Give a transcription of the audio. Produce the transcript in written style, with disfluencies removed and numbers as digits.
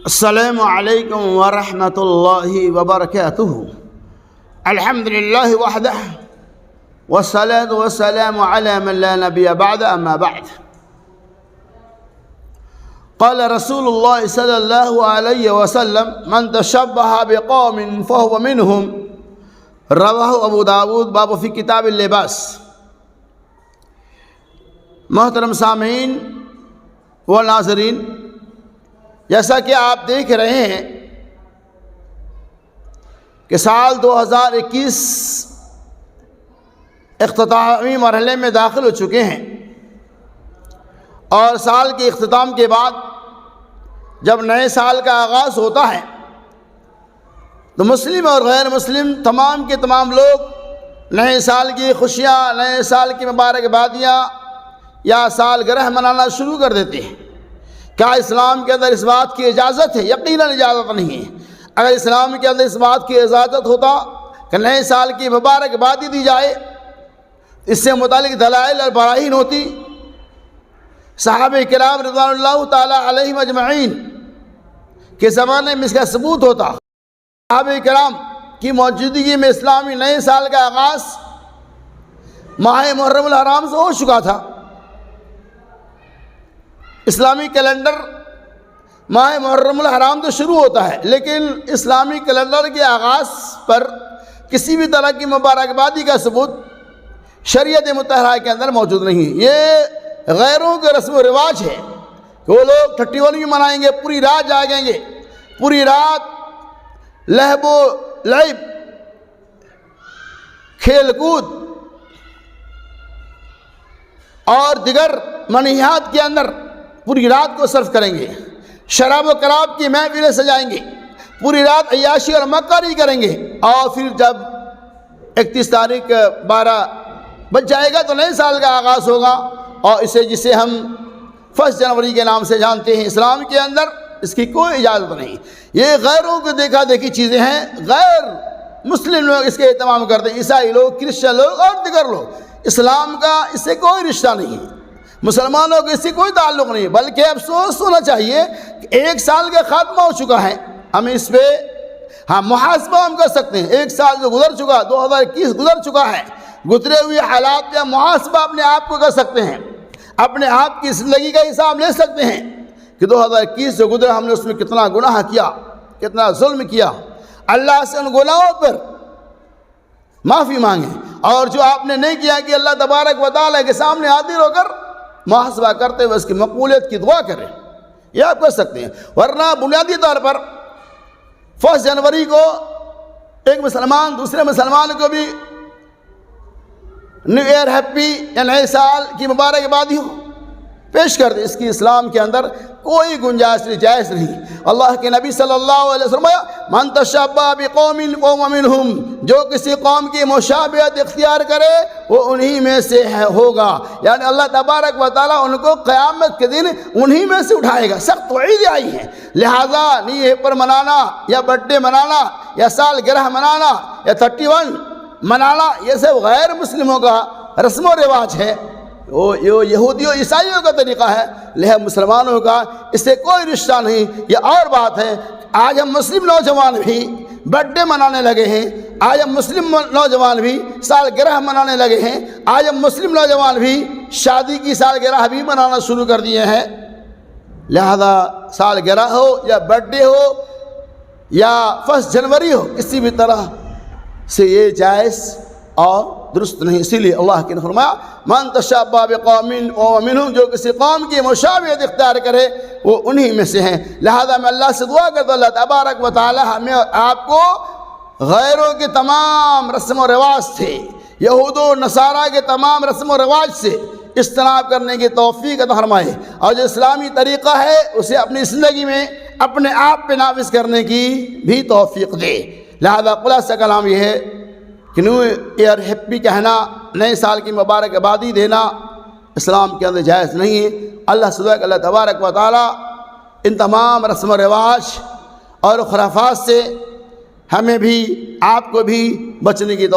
السلام علیکم ورحمۃ اللہ وبرکاتہ۔ الحمد للہ وحدہ والصلاة والسلام على من لا نبی بعد اما بعد۔ قال رسول اللہ صلی اللہ علیہ وسلم من تشبہ بقوم فهو منهم، رواہ ابو داود باب فی کتاب اللباس۔ محترم سامعین و ناظرین، جیسا کہ آپ دیکھ رہے ہیں کہ سال 2021 اختتامی مرحلے میں داخل ہو چکے ہیں، اور سال کے اختتام کے بعد جب نئے سال کا آغاز ہوتا ہے تو مسلم اور غیر مسلم تمام کے تمام لوگ نئے سال کی خوشیاں، نئے سال کی مبارکبادیاں یا سالگرہ منانا شروع کر دیتے ہیں۔ کیا اسلام کے اندر اس بات کی اجازت ہے؟ یقیناً اجازت نہیں ہے۔ اگر اسلام کے اندر اس بات کی اجازت ہوتا کہ نئے سال کی مبارکبادی دی جائے، اس سے متعلق دلائل اور براہین ہوتی، صحابہ کرام رضوان اللہ تعالیٰ علیہم اجمعین کے زمانے میں اس کا ثبوت ہوتا۔ صحابہ کرام کی موجودگی میں اسلامی نئے سال کا آغاز ماہ محرم الحرام سے ہو چکا تھا۔ اسلامی کیلنڈر ماہ محرم الحرام تو شروع ہوتا ہے، لیکن اسلامی کیلنڈر کے آغاز پر کسی بھی طرح کی مبارکبادی کا ثبوت شریعت مطہرہ کے اندر موجود نہیں۔ یہ غیروں کے رسم و رواج ہے کہ وہ لوگ 31 منائیں گے، پوری رات جاگیں گے، پوری رات لہب و لعب، کھیل کود اور دیگر منہیات کے اندر پوری رات کو صرف کریں گے، شراب و کباب کی محفلیں سجائیں گے، پوری رات عیاشی اور مکاری کریں گے، اور پھر جب 31 تاریخ 12 بج جائے گا تو نئے سال کا آغاز ہوگا، اور جسے ہم 1 جنوری کے نام سے جانتے ہیں۔ اسلام کے اندر اس کی کوئی اجازت نہیں۔ یہ غیروں کو دیکھا دیکھی چیزیں ہیں، غیر مسلم لوگ اس کے اہتمام کرتے ہیں، عیسائی لوگ، کرسچن لوگ اور دیگر لوگ۔ اسلام کا اس سے کوئی رشتہ نہیں ہے، مسلمانوں کو اس سے کوئی تعلق نہیں، بلکہ افسوس ہونا چاہیے کہ 1 سال کا خاتمہ ہو چکا ہے۔ ہم اس پہ محاسبہ ہم کر سکتے ہیں۔ 1 سال جو گزر چکا، 2021 گزر چکا ہے، گزرے ہوئے حالات کا محاسبہ اپنے آپ کو کر سکتے ہیں، اپنے آپ کی زندگی کا حساب لے سکتے ہیں کہ 2021 جو گزرا ہم نے اس میں کتنا گناہ کیا، کتنا ظلم کیا۔ اللہ سے ان گناہوں پر معافی مانگیں، اور جو آپ نے نہیں کیا کہ اللہ تبارک و تعالیٰ کے سامنے حاضر ہو کر محاسبہ کرتے ہوئے اس کی مقبولیت کی دعا کریں۔ یہ آپ کر سکتے ہیں، ورنہ بنیادی طور پر 1 جنوری کو ایک مسلمان دوسرے مسلمان کو بھی نیو ایئر ہیپی یا نئے سال کی مبارکبادی پیش کر دے، اس کی اسلام کے اندر کوئی گنجائش نہیں، جائز نہیں۔ اللہ کے نبی صلی اللہ علیہ وسلم من تشبہ بقوم فهو منهم، جو کسی قوم کی مشابہت اختیار کرے وہ انہی میں سے ہوگا، یعنی اللہ تبارک و تعالیٰ ان کو قیامت کے دن انہی میں سے اٹھائے گا۔ سخت وعید آئی ہے، لہذا نیو ایئر پر منانا یا برتھ ڈے منانا یا سالگرہ منانا یا 31 منانا، یہ سب غیر مسلموں کا رسم و رواج ہے، یہ یہودیوں عیسائیوں کا طریقہ ہے، لہذا مسلمانوں کا اس سے کوئی رشتہ نہیں۔ یہ اور بات ہے، آج ہم مسلم نوجوان بھی برتھ ڈے منانے لگے ہیں، آج ہم مسلم نوجوان بھی سالگرہ منانے لگے ہیں، آج ہم مسلم نوجوان بھی شادی کی سالگرہ بھی منانا شروع کر دیے ہیں۔ لہذا سالگرہ ہو یا برتھ ڈے ہو یا 1 جنوری ہو، کسی بھی طرح سے یہ جائز اور درست نہیں۔ اسی لیے اللہ کے نے فرمایا من تشبہ بقوم فهو منهم، جو کسی قوم کی مشابہت اختیار کرے وہ انہی میں سے ہیں۔ لہذا میں اللہ سے دعا کرتا ہوں اللہ تبارک و تعالی ہمیں اور آپ کو غیروں کے تمام رسم و رواج سے، یہود و نصارہ کے تمام رسم و رواج سے اجتناب کرنے کی توفیق عطا فرمائے، اور جو اسلامی طریقہ ہے اسے اپنی زندگی میں اپنے آپ پہ نافذ کرنے کی بھی توفیق دے۔ لہذا خلاصہ کلام یہ ہے کہ نیو ایئر ہیپی کہنا، نئے سال کی مبارکبادی دینا اسلام کے اندر جائز نہیں ہے۔ اللہ سے دعا کہ اللہ تبارک و تعالیٰ ان تمام رسم و رواج اور خرافات سے ہمیں بھی آپ کو بھی بچنے کی